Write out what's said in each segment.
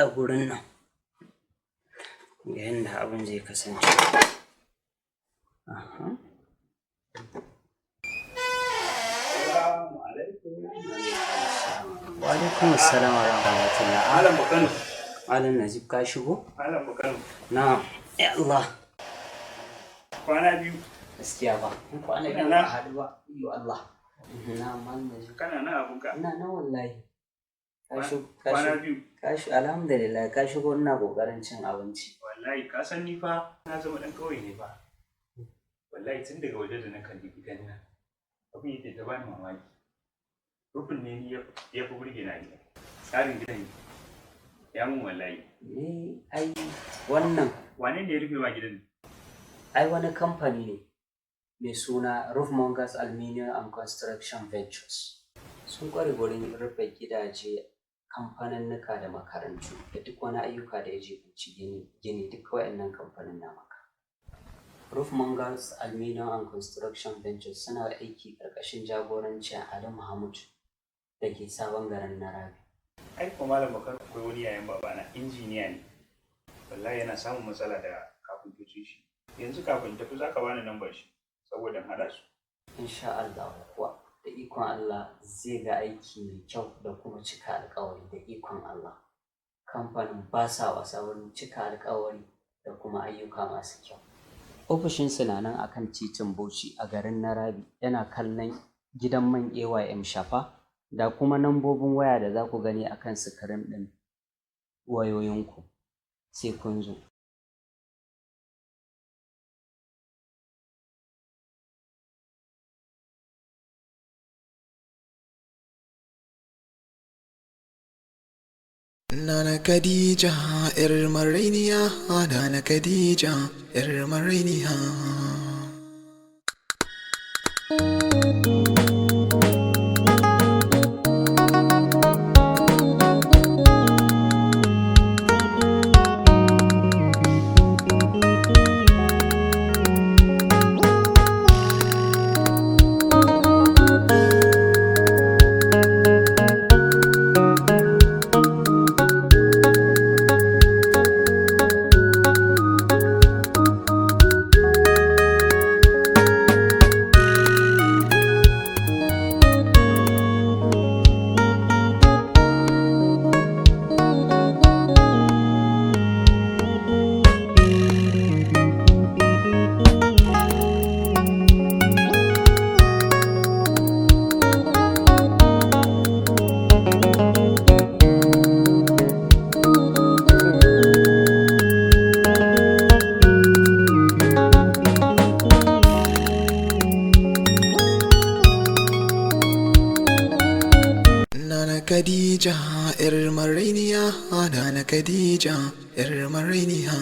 kammala gurin nan ga yadda abin zai kasance. Wa alaikum assalam wa rahmatullah. Malam Bakano. Malam Najib ka shigo? Malam Bakano. Na'am. Ya Allah. Kwana biyu. Gaskiya ba. Kwana biyu ba haɗu ba. Yo Allah. Na'am Malam Najib. Kana nan abunka? Ina nan wallahi. Kwana biyu. Alhamdulillah ka shigo ina kokarin cin abinci. Wallahi ka san ni fa na zama dan kauye ne fa. Wallahi tun daga waje da na kalli gidan nan. Abin yake ta bani mamaki. Rufin ne ni ya fi burge na gida. Tsarin gidan ya mun wallahi. Ai wannan. Wane ne ya rufe ma gidan? Ai wani kamfani ne mai suna Roofmongers Aluminium and Construction Ventures. Sun kware gurin rufe gidaje, kamfaninnika da makarantu da duk wani ayyuka da ya jibanci gini duk waɗannan kamfanin na maka. Roofmongers Aluminium and Construction Ventures suna aiki ƙarƙashin jagorancin Ali Mahmud da ke sabon garin Narabi. Ai kuma Malam Bakar akwai wani yayan babana injiniya ne. Wallahi yana samun matsala da kafintoci shi. Yanzu kafin tafi za ka bani lambar shi saboda haɗa su. Insha Allah kuwa da ikon Allah zai ga aiki mai kyau da kuma cika alƙawari da ikon Allah. Kamfanin ba sa wasa wurin cika alƙawari da kuma ayyuka masu kyau. Ofishinsu na nan a kan titin Bauchi a garin Narabi, yana kallon gidan man AYM Shafa da kuma nambobin waya da za ku gani a kan sikirin ɗin wayoyinku sai kun zo. Nana Khadeejah, Marainiya, Nana Khadeejah, Marainiya. Khadeejah, Marainiya, Nana Khadeejah, Marainiya.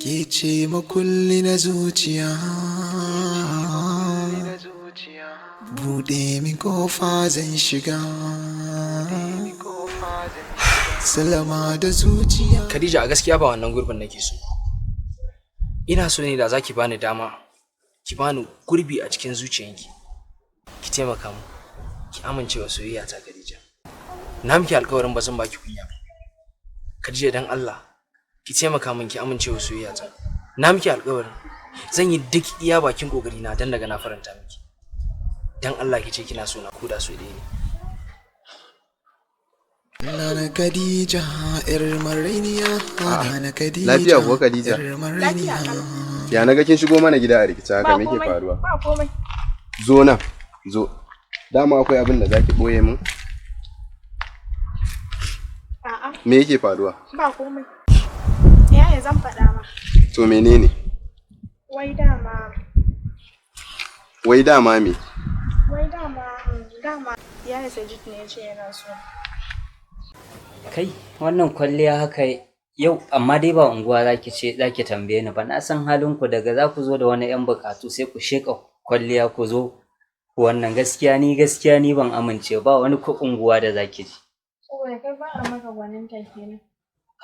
Ke ce makulli na zuciya, buɗe min kofa zan shiga, salama da zuciya. Khadeejah, a gaskiya ba wannan gurbin nake so. Ina so ne da za ki bani dama, ki bani gurbi a cikin zuciyanki. Ki taimaka mu, ki amince wa soyayya ta Khadeejah. Na miki alƙawarin ba zan baki kunya ba. Khadeejah dan Allah, ki taimaka min ki amince wa soyayya ta. Na miki alƙawarin zan yi duk iya bakin kokari na dan daga na faranta miki. Dan Allah ki ce kina so na koda so dai ne. Nana Khadeejah, Marainiya, Nana Khadeejah. Lafiya ko Khadeejah? Marainiya. Ya naga kin shigo mana gida a rikice haka me ke faruwa? Ba komai. Zo nan, zo. Dama akwai abin da zaki boye min? A'a. Me yake faruwa? Ba komai. Yaya zan faɗa ma. To menene? Wai dama. Wai dama me? Wai dama. Yaya Sajid ne ya ce yana so. Kai wannan kwalliya haka yau amma dai ba unguwa zaki tambaye ni ba, na san halinku daga za ku zo da wani yan bukatu sai ku sheka kwalliya ku zo wannan gaskiya ni ban amince ba wani ko unguwa da zaki ji. Saboda kai ba a maka gwaninta kenan.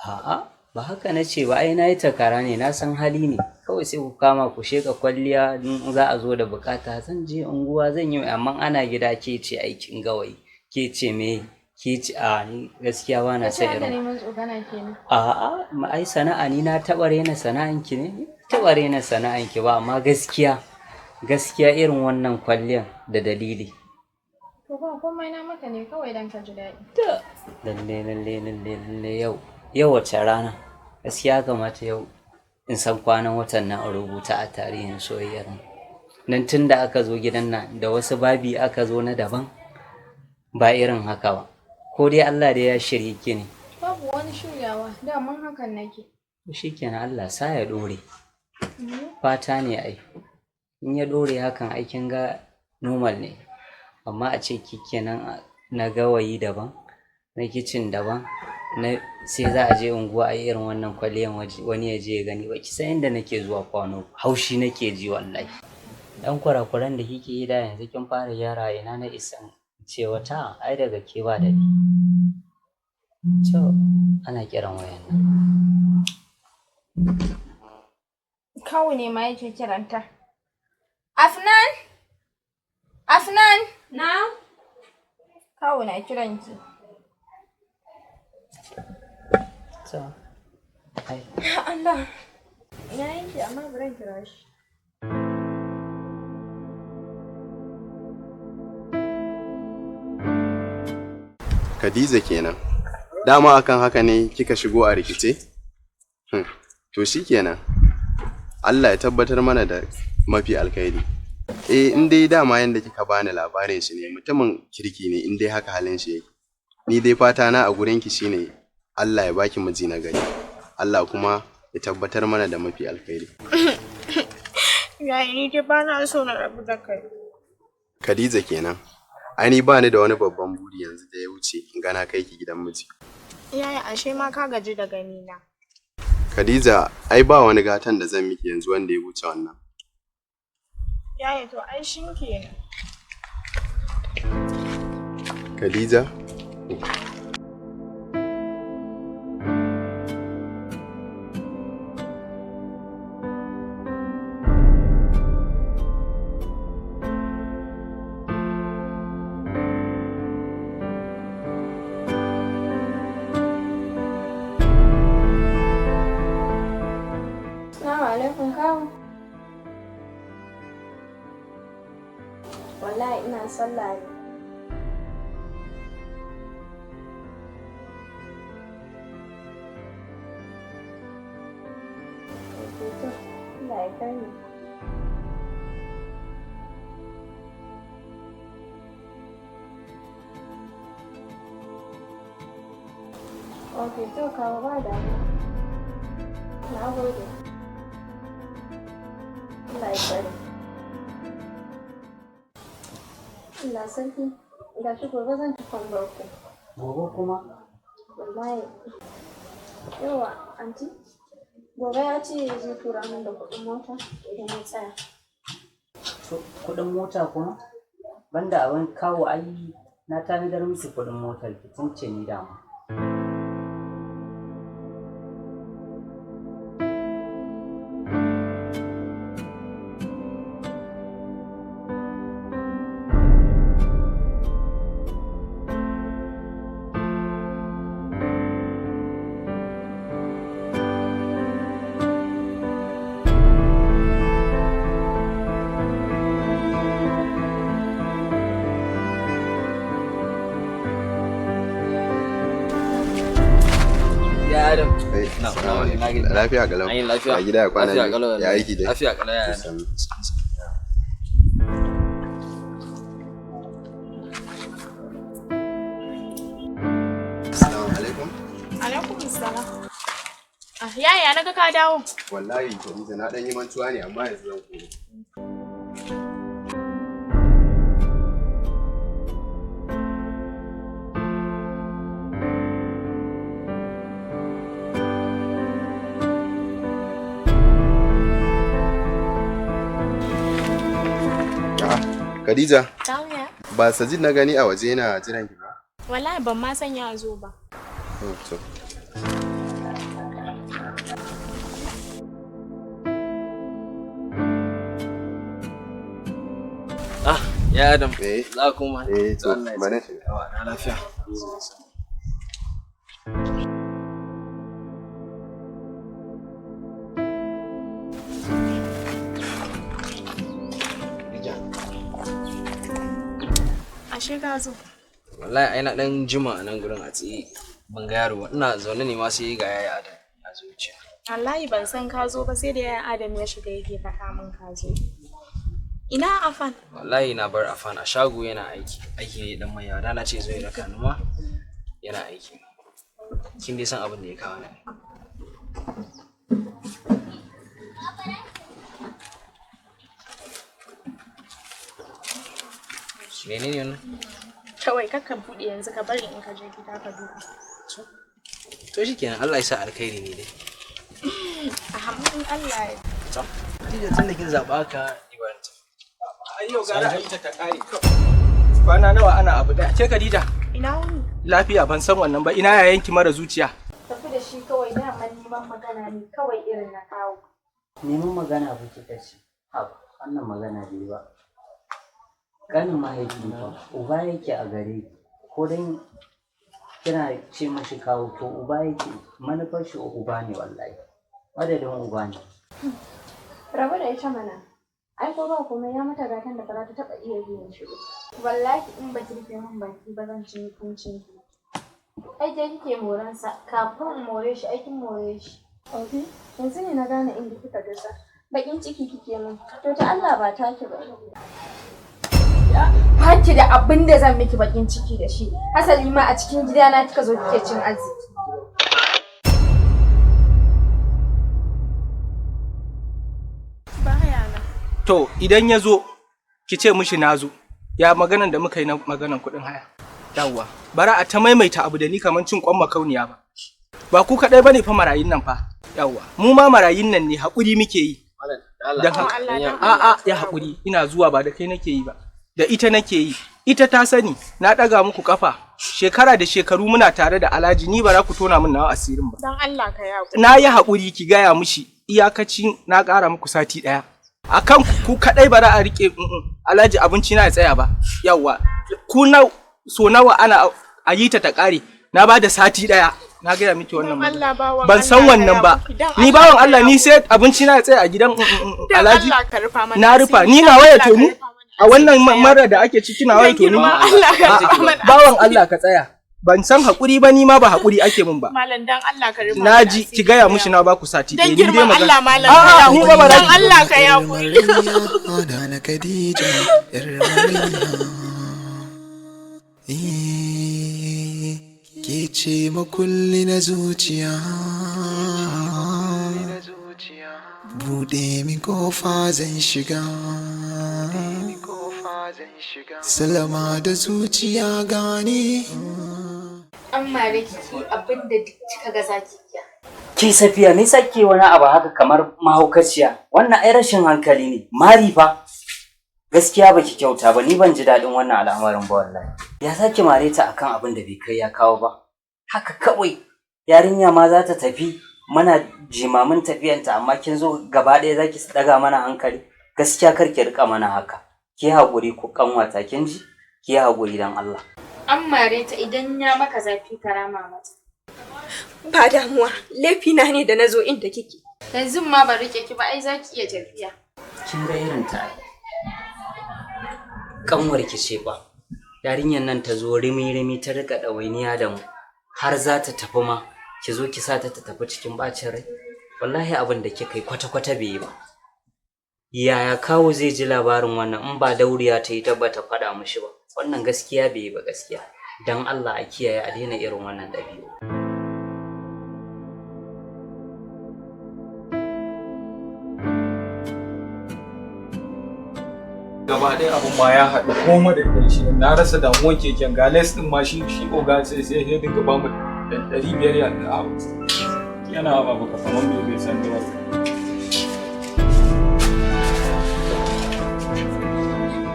A'a ba haka na ce ba, ai na yi takara ne, na san hali ne kawai sai ku kama ku sheka kwalliya in za a zo da bukata zan je unguwa zan yi, amma ana gida ke ce aikin gawayi ke ce me Ki ci a ni gaskiya ba na Kace son haka irin. neman tsokana kenan. A'a, ai sana'a ni na taɓa rena sana'anki ne? Taɓa rena sana'anki ba, amma gaskiya irin wannan kwalliyan da dalili. To ba komai na maka ne kawai dan ka ji daɗi. Lalle yau wace rana? Gaskiya kamata yau in san kwanan watan na a rubuta a tarihin soyayyar mu. Nan tun da aka zo gidan nan da wasu babi aka zo na daban ba irin haka ba. Ko dai Allah da ya shirye ki ne. Babu wani shiryawa, daman hakan nake. Shikenan Allah sa ya ɗore. Fata ne ai. In ya ɗore hakan aikin ga normal ne. Amma a ce kenan na gawayi daban, na kicin daban, sai za a je unguwa a irin wannan kwaliyan wani ya je ya gani ba ki san inda nake zuwa kwano haushi nake ji wallahi. Dan kurakuran da kike yi da yanzu kin fara gyara ina na isan ce wata ai daga ke ba da ni. To ana kiran wayan nan. Kawu ne ma yake kiranta. Afnan? Afnan? Na? Kawu na kiranki. To ai Allah. Ina yanki amma bari kira shi. Khadija kenan. Dama akan haka ne kika shigo a rikice? To shikenan. Allah ya tabbatar mana da mafi alkhairi. In dai dama yanda kika bani labarin shi ne mutumin kirki ne in dai haka halin shi yake. Ni dai fata na a gurin ki shine Allah ya baki miji na gari. Allah kuma ya tabbatar mana da mafi alkhairi. Yayi ni dai ba na so na rabu da kai. Khadija kenan. Ai ni ba ni da wani babban buri yanzu da ya wuce in gana kai ki gidan miji. Yaya ashe ma ka gaji da gani na. Khadija, ai ba wani gatan da zan miki yanzu wanda ya wuce wannan. Yaya to ai shin kenan. Khadija? Wallahi ina sallah ne. Allah ya kai ni. Okay, to kawo ba da na gode. Allah ya kai ni. Allah sarki, ga shi gobe zan ci kwambarku. gobe kuma Wallahi. Yawa, anti. Gobe ya ce zai tura min da kuɗin mota idan ya tsaya. kuɗin mota kuma banda abin kawo ai na tanadar miki kuɗin motar ki tun ce ni dama. Lafiya kalau. Ya gida ya kwana ne. Ya aiki dai. Lafiya kalau ya. Assalamu alaikum. Alaikum assalam. Yaya naga ka dawo. Wallahi Khadija na dan yi mantuwa ne amma yanzu zan koma. Khadija, ba Sajid na gani a waje yana jiran ki ba? Wallahi ban ma san ya zo ba. To. Ya Adam, Eh. za kuma. To, mana shi. Na lafiya. Ashe ka zo. Wallahi ai na dan jima a nan gurin a tsaye ban ga yaro ba. Ina zaune ne ma sai ga yaya Adam ya zo wuce. Wallahi ban san ka zo ba sai da yayan Adam ya shiga yake faɗa min ka zo. Ina Afan? Wallahi na bar Afan a shago yana aiki. Aiki ne dan mai yawa. Na ce zo ya raka ni ma yana aiki. Kin dai san abin da ya kawo ni. Menene wannan? Kawai kakka buɗe yanzu ka bari in ka je gida ka duba. To shikenan Allah ya sa alkhairi ne dai. Alhamdulillah Allah ya. To, Khadeejah tun da kin zaba ka ibanta. Ai yau gara a yi ta kare. Kwana nawa ana abu da ke Khadeejah? Ina wuni? Lafiya ban san wannan ba ina yayanki mara zuciya. Tafi da shi kawai daman neman magana ne kawai irin na kawo. Neman magana ba kika ce. Haba, wannan magana bai ba. Ƙanin mahaifi fa, uba yake a gare ki. Ko dai kina ce mashi kawo to uba yake, manufar shi uba ne wallahi. Madadin uba ne. Rabu da ita mana. Ai ko ba komai ya mata gatan da ba za ta taɓa iya biyan shi ba. Wallahi in ba ki rufe min baki ba zan ci mutuncin ki. Ai je kike moransa kafin in more shi aikin more shi. Okay. Yanzu ne na gane inda kika dasa. Bakin ciki kike min. To ta Allah ba ta ki ba. Ba ki da abin da zan miki bakin ciki da shi. Hasali ma a cikin gidana kika zo kike cin arziki. Baya na. To idan ya zo ki ce mishi na zo. Ya maganan da muka yi na maganan kuɗin haya. Yawwa. Bara a ta maimaita abu da ni kamar cin kwan makauniya ba. Ba ku kaɗai bane fa marayin nan fa. Yawwa. Mu ma marayin nan ne haƙuri muke yi. Dan haka. A'a ya haƙuri ina zuwa ba da kai nake yi ba. Da ita nake yi, ita ta sani, na ɗaga muku kafa, shekara da shekaru muna tare da Alhaji ni ba za ku tona min nawa asirin ba. Dan Allah ka ya haƙuri. Na yi haƙuri ki gaya mishi iyakacin na ƙara muku sati ɗaya. Akan ku kaɗai ba za a riƙe Alhaji abinci na ya tsaya ba. Yawwa, ku so nawa ana a yi ta ƙare, na ba da sati ɗaya. Na gaya miki wannan magana. Ban san wannan ba. Ni bawan Allah ni sai abinci na ya tsaya a gidan Alhaji. Na rufa, ni na waya tonu. A wannan mara da ake ciki na waito ni bawan Allah ka tsaya ban san hakuri ba ni ma ba hakuri ake min ba malam dan Allah ka rufa naji ki gaya mushi na ba ku sati dan girman Allah malam ka ni ba ba dan Allah ka ya hakuri na Khadeejah yar Marainiya ke ce makulli na zuciya buɗe min kofa zan shiga salama da zuciya gane Amma da kiki abinda duk kika ga zaki iya. Ke Safiya me sake wani abu haka kamar mahaukaciya? Wannan ai rashin hankali ne. Mari fa. Gaskiya baki kyauta ba ni ban ji daɗin wannan al'amarin ba wallahi. Ya sake mare ta akan abin da bai kai ya kawo ba. Haka kawai yarinya ma za ta tafi mana jimamin tafiyanta amma kin zo gaba ɗaya zaki daga mana hankali. Gaskiya kar ki rika mana haka. Ki haƙuri ku kanwata kin ji? Ki haƙuri dan Allah. An mare ta idan ya maka zafi karama mata. Ba damuwa, laifina ne da nazo inda kike. Yanzu ma ba rike ki ba ai zaki iya tafiya. Kin ga irin ta. Kanwar ki ce ba. Yarinyar nan ta zo rimi ta rika ɗawainiya da mu. Har za ta tafi ma ki zo ki sa ta tafi cikin bacin rai. Wallahi abin da kika yi kwata-kwata bai yi ba. Yaya kawo zai ji labarin wannan in ba dauriya ta yi tabbata faɗa mishi ba. Wannan gaskiya bai yi ba gaskiya. Dan Allah a kiyaye a daina irin wannan ɗabi'u. gaba ɗaya abun ma ya haɗu koma da ƙarshe na rasa damuwan keken ga les ɗin ma shi oga sai ya dinga ba mu 500 ya yana ba baka kaman bai san da wasu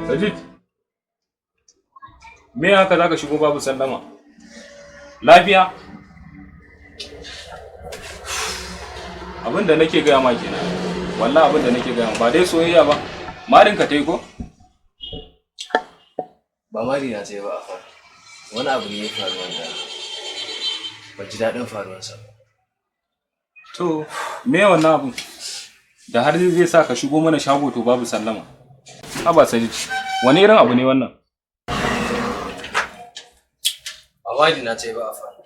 Sajid me haka zaka shigo babu sallama lafiya abinda nake gaya ma kenan wallahi abinda nake gaya ba dai soyayya ba marin ka tai ko ba mari na sai ba a fara wani abu ne ya faru wanda ba ji daɗin faruwarsa ba. To, me wannan abun? Da har zai sa ka shigo mana shago to babu sallama. Haba Sadiq, wani irin abu ne wannan? Awadi na ta yi ba a fara.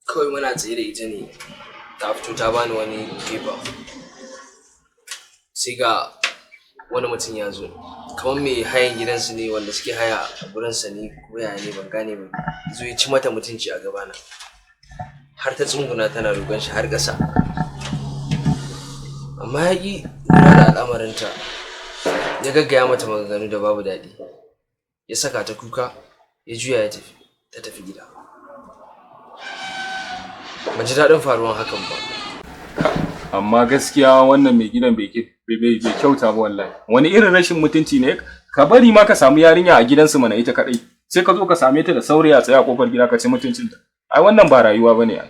Kawai muna tsaye da ita ne, ta fito ta bani wani paper. Sai ga wani mutum ya zo, kamar mai hayan gidansu ne wanda suke haya a gurinsa ne ko yaya ne ban gane ba. Zo ya ci mata mutunci a gabana. Har ta tsunguna tana roƙon shi har ƙasa. Amma ya ƙi lura da al'amarinta, ya gaggaya mata maganganu da babu daɗi. Ya saka ta kuka, ya juya ya tafi, ta tafi gida. Ban ji daɗin faruwan hakan ba. Amma gaskiya wannan mai gidan bai kyauta ba wallahi. Wani irin rashin mutunci ne? Ka bari ma ka samu yarinya a gidansu mana ita kaɗai. Sai ka zo ka same ta da saurayi a tsaye a ƙofar gida ka ci mutuncinta. Ai wannan ba rayuwa bane ai.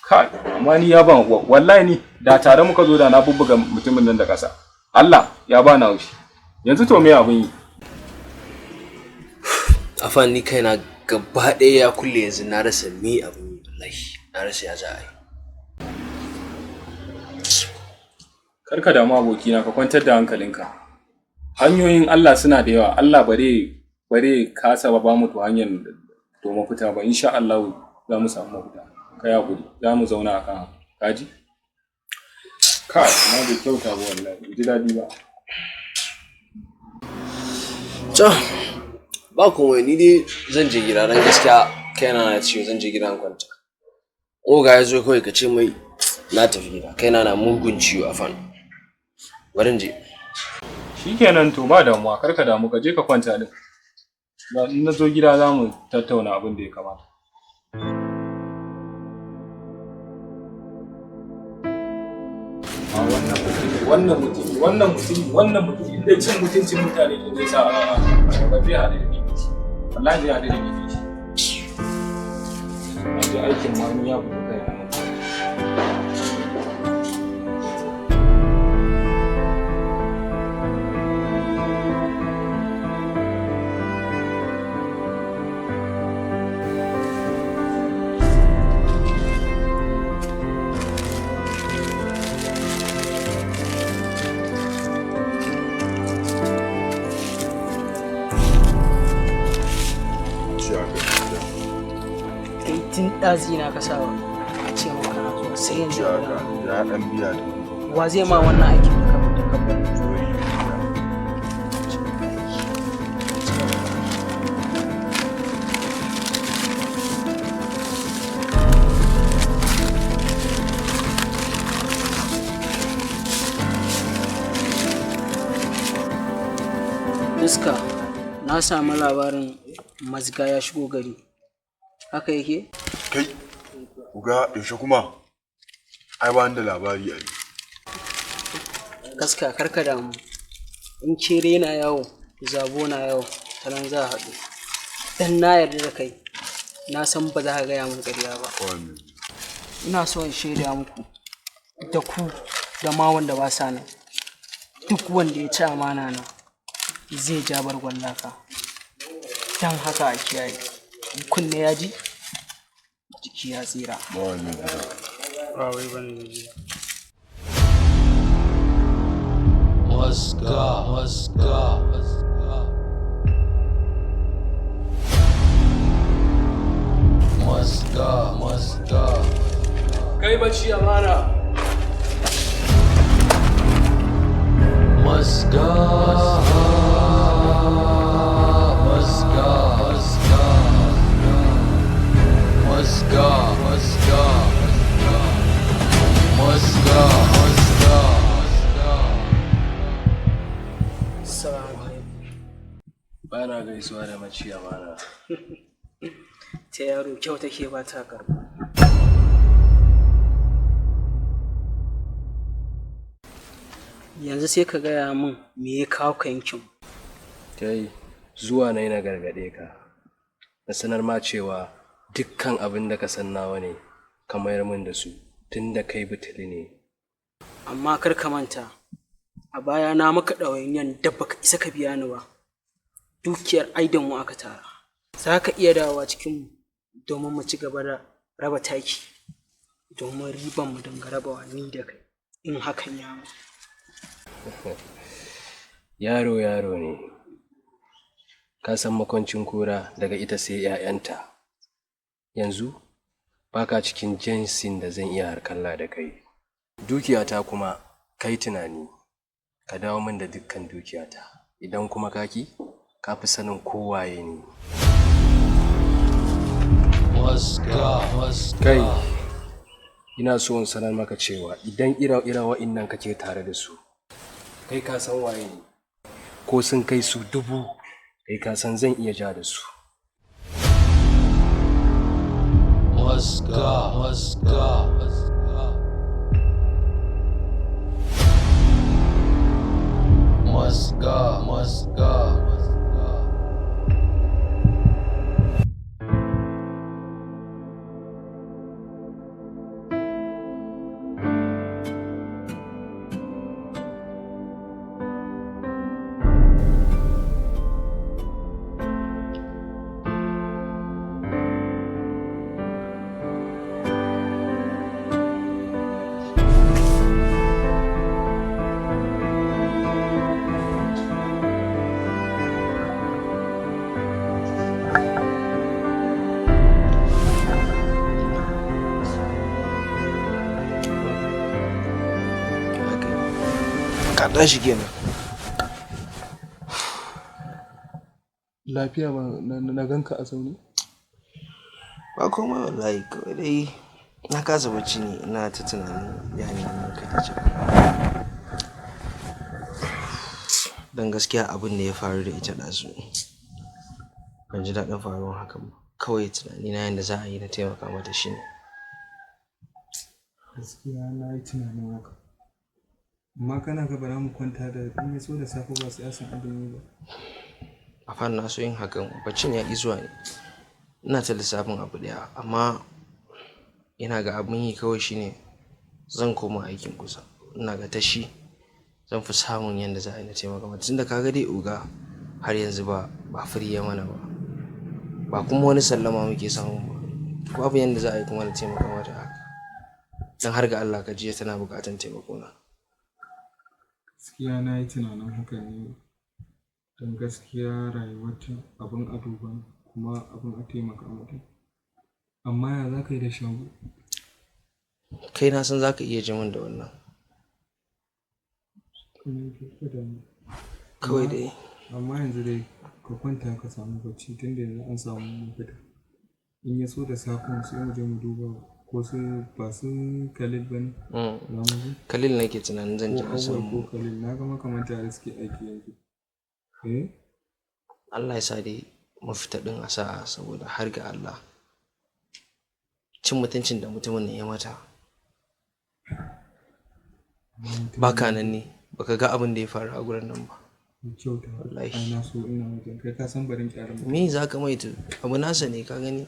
Kai, amma ni ya ban wallahi ni da tare muka zo da na bubbuga mutumin nan da ƙasa. Allah ya ba na haushi. Yanzu to me abin yi? Afan ni kaina gaba ɗaya ya kulle yanzu na rasa me abin yi wallahi. Na rasa ya za a yi. Karka damu abokina ka kwantar da hankalinka. Hanyoyin Allah suna da yawa. Allah bare kasa ba mu to hanyar to mafita ba. Insha Allah za mu samu mafita. Kai hakuri, za mu zauna akan kaji. Kai, na bai kyauta ba wallahi. Ji daɗi ba. To, ba komai ni dai zan je gida dan gaskiya kaina na ciwo zan je gidan kwanta. Oga ya zo kawai ka ce mai na tafi gida. Kaina na mugun ciwo Afan. Bari in je. Shikenan to ba damuwa, karka damu ka je ka kwanta din. In na zo gida za mu tattauna abin da ya kamata. Wannan mutum inda cin mutuncin mutane to zai sa ba zai haɗu da ni. Wallahi zai haɗu da ni. Wanda aikin ma ni ya buɗe kai na. Tun ɗazina ka sawa a ce maka na zuwa sai yanzu ya ɗan biya da wa zai ma wannan aikin da ka fita ka bari Iska, na samu labarin mazga ya shigo gari. Haka yake? kai uga yaushe kuma ai ba da labari ai Gaska karka damu. In kere na yawo, zabo na yawo, ta nan za a haɗu. Dan na yarda da kai, na san ba za ka gaya min ƙarya ba. Ina so in shaida muku da ku da ma wanda ba sa nan. Duk wanda ya ci amana na zai ja bargon laka. Dan haka a kiyaye. Kunne ya ji? Jiki ya tsira. Ba wai bane ne. Kai bacci amana. Bana gaisuwa da maciya bana. Ta yaro kyau take ba ta karɓa. Yanzu sai ka gaya min me ya kawo ka yankin. Kai zuwa na gargaɗe ka. Na sanar ma cewa dukkan abin da ka san nawa ne ka mayar min da su tun da kai butuli ne. Amma kar ka manta, a baya na maka ɗawainiyan da baka isa ka biya ni ba. Dukiyar aidan mu aka tara. za ka iya dawowa cikinmu domin mu ci gaba da raba taki domin riban mu dinga rabawa ni da kai in hakan ya mu. Yaro ne, ka san makwancin kura daga ita sai 'ya'yanta. Yanzu baka cikin jinsin da zan iya harkalla da kai. Dukiyata kuma kai tunani ka dawo min da dukkan dukiyata, idan kuma kaki ka fi sanin kowaye ne. Kai, ina so in sanar maka cewa idan ira wa'innan kake tare da su, kai ka san waye ne, ko sun kai su 1000, kai ka san zan iya ja da su. Kaɗan shi kenan. Lafiya ba na ganka a zaune? Ba komai wallahi, kawai dai na kasa bacci ne, ina ta tunanin yayin nan Khadeejah. Dan gaskiya abin da ya faru da ita ɗazu ban ji daɗin faruwar hakan ba. Kawai tunani na yanda za a yi na taimaka mata shi ne. Gaskiya na yi tunanin haka. Amma kana ga bara mu kwanta da in ya so da safe ba sai san abin yi ba. A fara na so yin hakan, baccin ya ƙi zuwa ne. Ina ta lissafin abu ɗaya, amma ina ga abin yi kawai shine zan koma aikin kusa. Ina ga tashi zan fi samun yanda za a yi na taimaka mata. Tunda kaga dai oga har yanzu ba firi ya mana ba. Ba kuma wani sallama muke samu ba. Babu yanda za a yi kuma na taimaka mata haka. Dan har ga Allah Khadeejah tana buƙatar taimako na. Gaskiya na yi tunanin hakan ne. Don gaskiya rayuwarta abin a duba kuma abin a taimaka mata. Amma ya za ka yi da shago? Kai na san za ka iya ji min da wannan. Kawai dai. Amma yanzu dai ka kwanta ka samu bacci tunda yanzu an samu mafita. In ya so da safin sai mu je mu duba ko su ba su Khalil ba ne? Khalil nake tunanin zan je samu. Ko Khalil na ga makamanta da suke aiki yanzu. Allah ya sa dai mafita ɗin a sa'a, saboda har ga Allah cin mutuncin da mutumin nan ya mata. Baka nan ne, baka ga abin da ya faru a gurin nan ba. Kyauta wallahi. Ana so ina wajen kai ka san barin kyaran mutum. Me za ka mai abu nasa ne ka gani.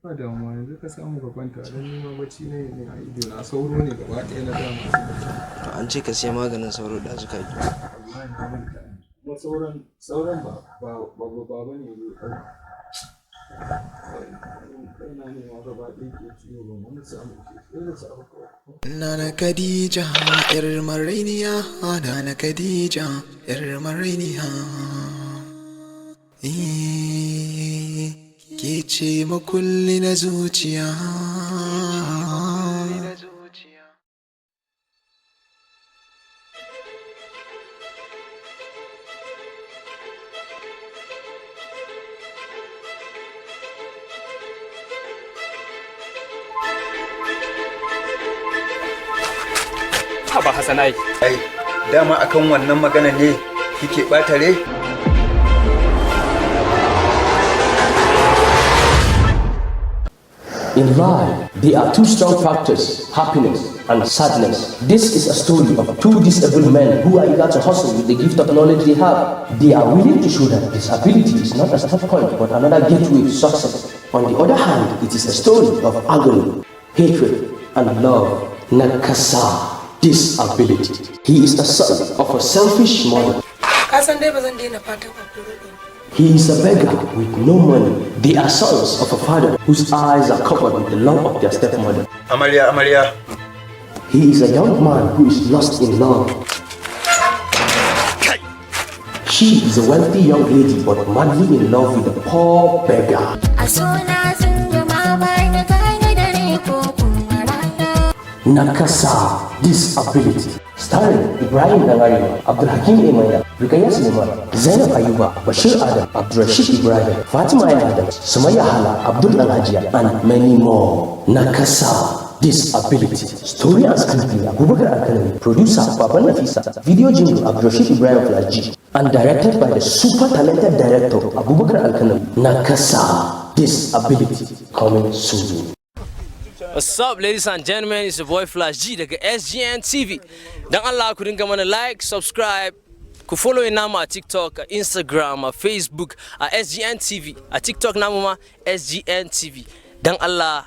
Ba damuwa, yanzu ka samu ka kwanta don nima bacci ne a ido na, sauro ne gaba ɗaya na dama su bacci. An ce ka siya maganin sauro da suka yi. Kuma sauran ba ne zai kaina ne ma gaba ɗaya ke ciwo ba wani samu ke sai da samu kawai. Nana Khadeejah yar Marainiya, Nana Khadeejah yar Marainiya. Ke ce makulli na zuciya. Haba Hassanai. Ai, dama akan wannan magana ne kike ɓata rai? In life, there are two strong factors, happiness and sadness. This is a story of two disabled men who are eager to hustle with the gift of knowledge they have. They are willing to show that disability is not a stop point but another gateway to success. On the other hand, it is a story of agony, hatred and love. Nakasa, disability. He is the son of a selfish mother. Ka san dai ba zan daina fatan hakuri ba. He is a beggar with no money. They are sons of a father whose eyes are covered with the love of their stepmother. Amarya. He is a young man who is lost in love. She is a wealthy young lady but madly in love with a poor beggar. Nakasa, disability. Starring Ibrahim Dangarima, Abdul Hakim Emaya, Rukaya Suleiman, Zainab Ayuba, Bashir Adam, Abdurrashid Ibrahim, Fatima Adam, Sumaya Hala, Abdul Alhajia, and many more. Nakasa, disability. Story and screenplay Abubakar Alkalami, producer Baban Nafisa, video jingle Abdurrashid Ibrahim Flaji, and directed by the super talented director Abubakar Alkalami. Nakasa, disability. Coming soon. What's up, ladies and gentlemen? It's your boy Flash G daga SGN TV. Dan Allah ku dinga mana like, subscribe, ku follow namu a TikTok, a Instagram, a Facebook, a SGN TV, a TikTok namu ma SGN TV. Dan Allah,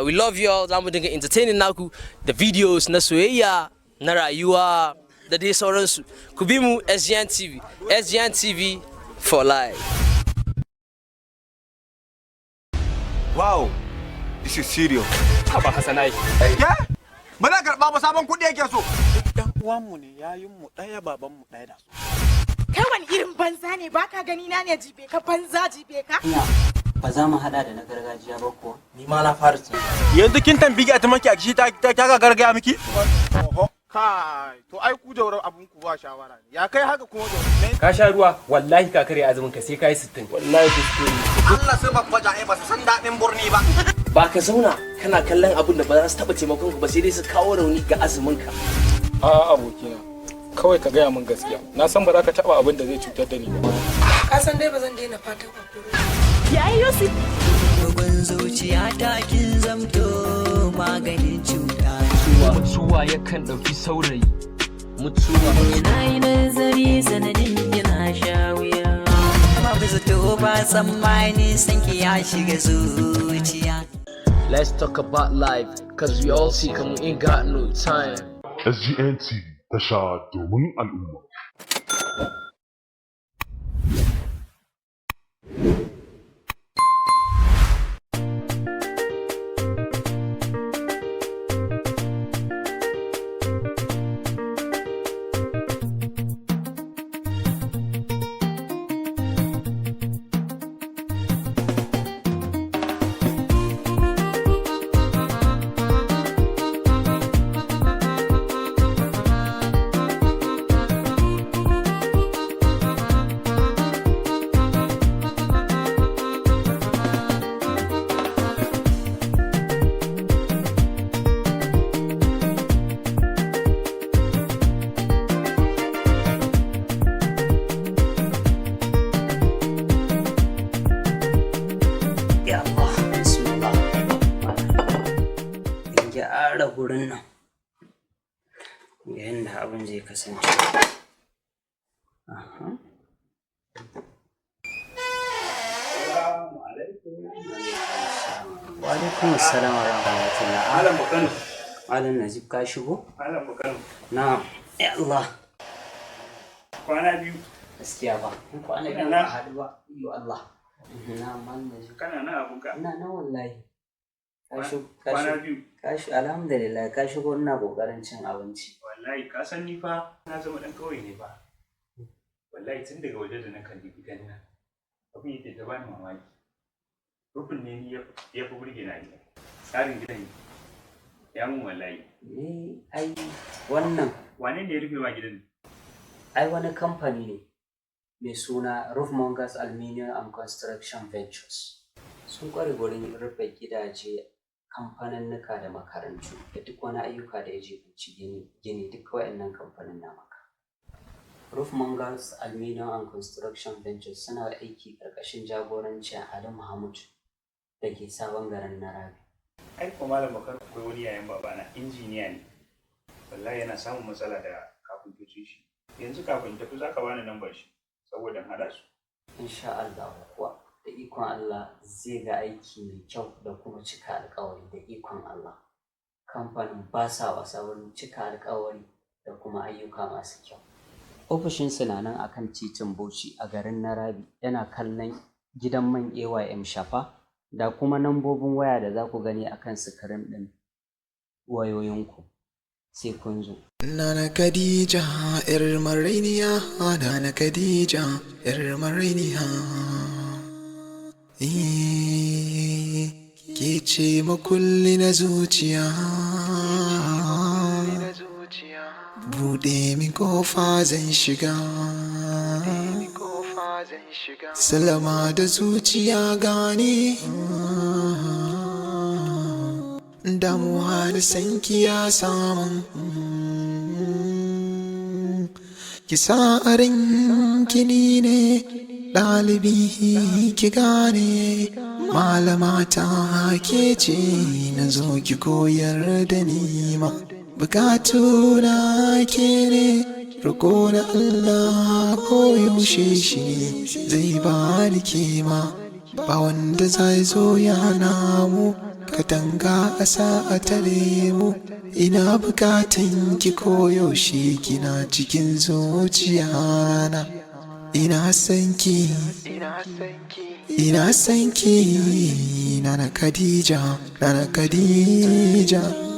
we love you all. Zamu dinga entertaining naku da videos na soyayya, na rayuwa, da dai sauransu. Ku bi mu SGN TV. SGN TV for life. Wow. This is serious. Haba Hassanai. Ya? Bana karɓa ba sabon kuɗi yake so. Dan uwanmu ne yayinmu ɗaya babanmu ɗaya da su. Kai wani irin banza ne baka gani na ne jibe ka banza jibe ka? Ba za mu hada da na gargajiya ba ko? Ni ma na fara tsaya. Yanzu kin tambayi a tumaki a kishi ta ga gargaya miki? Oho. Kai, to ai ku da abun ku ba shawara ne. Ya kai haka kuma da ka sha ruwa, wallahi ka kare azumin ka sai kai 60. Wallahi kuskure. Allah sai ba bajaye ba su san daɗin burni ba. Ba ka zauna kana kallon abin da ba za su taɓa taimakon ku ba sai dai su kawo rauni ga azumin ka. A'a abokina, kawai ka gaya min gaskiya. Na san ba za ka taɓa abin da zai cutar da ni ba. Ka san dai ba zan daina fatan hakuri. Yayi Yusuf. Bugun zuciya ta kin zamto maganin cuta. Mutuwa yakan ɗauki saurayi. Mutuwa. Ina yi nazari sanadin yana sha wuya. Babu zato ba tsammani sanki ya shiga zuciya. Let's talk about life, cause we all see come we ain't got no time. SGN TV, tasha domin al'umma. Gurin nan ga yadda abin zai kasance. Wa alaikum assalam wa rahmatullah. Malam Bukano. Malam Najib ka shigo? Malam Bukano. Na'am. Ya Allah. Kwana biyu. Gaskiya ba. Kwana biyu ba haɗu ba. Iyo Allah. Na'am Malam Najib. Kana nan abunka? Ina nan wallahi. Kwana biyu. Alhamdulillah ka shigo ina kokarin cin abinci. Wallahi ka san ni fa na zama dan kauye ne ba. Wallahi tun daga waje da na kalli gidan nan. Abin yake ta bani mamaki. Rufin ne ni ya fi burge na ne. Tsarin gidan ya mun wallahi. Ai wannan. Wane ne ya rufe wa gidan? Ai wani kamfani ne mai suna Roofmongers Aluminium and Construction Ventures. Sun kware gurin rufe gidaje, kamfaninnika da makarantu da duk wani ayyuka da ya jibanci gini duk waɗannan kamfanin na maka. Roofmongers Aluminium and Construction Ventures suna aiki ƙarƙashin jagorancin Ali Muhammad da ke sabon garin Narabi. Ai kuma Malam Bakar akwai wani yayan babana injiniya ne. Wallahi yana samun matsala da kafintoci shi. Yanzu kafin tafi za ka bani lambar shi saboda haɗa su. Insha Allah kuwa da ikon Allah zai ga aiki mai kyau da kuma cika alƙawari da ikon Allah. Kamfanin ba sa wasa wurin cika alƙawari da kuma ayyuka masu kyau. Ofishinsu na nan akan titin Bauchi a garin Narabi, yana kallon gidan man AYM Shafa, da kuma nambobin waya da za ku gani akan sikirin ɗin wayoyinku. Sai kun zo. Nana Khadeejah ‘yar Marainiya, Nana Khadeejah ‘yar Marainiya. Ke ce makulli na zuciya, buɗe min kofa zan shiga. Salama da zuciya gani, damuwa da sanki ya samun. Ki sa a ranki ni ne ɗalibi ki gane, malama ta ke ce na zo ki koyar da ni ma. Bukatu na ke ne, roƙo na Allah ko yaushe shi zai ba ni kima. Ba wanda zai zo ya namu, katanga a sa a tare mu. Ina bukatan ki koyaushe kina cikin zuciyana. Ina san ki, ina san ki, Nana Khadeejah, Nana Khadeejah.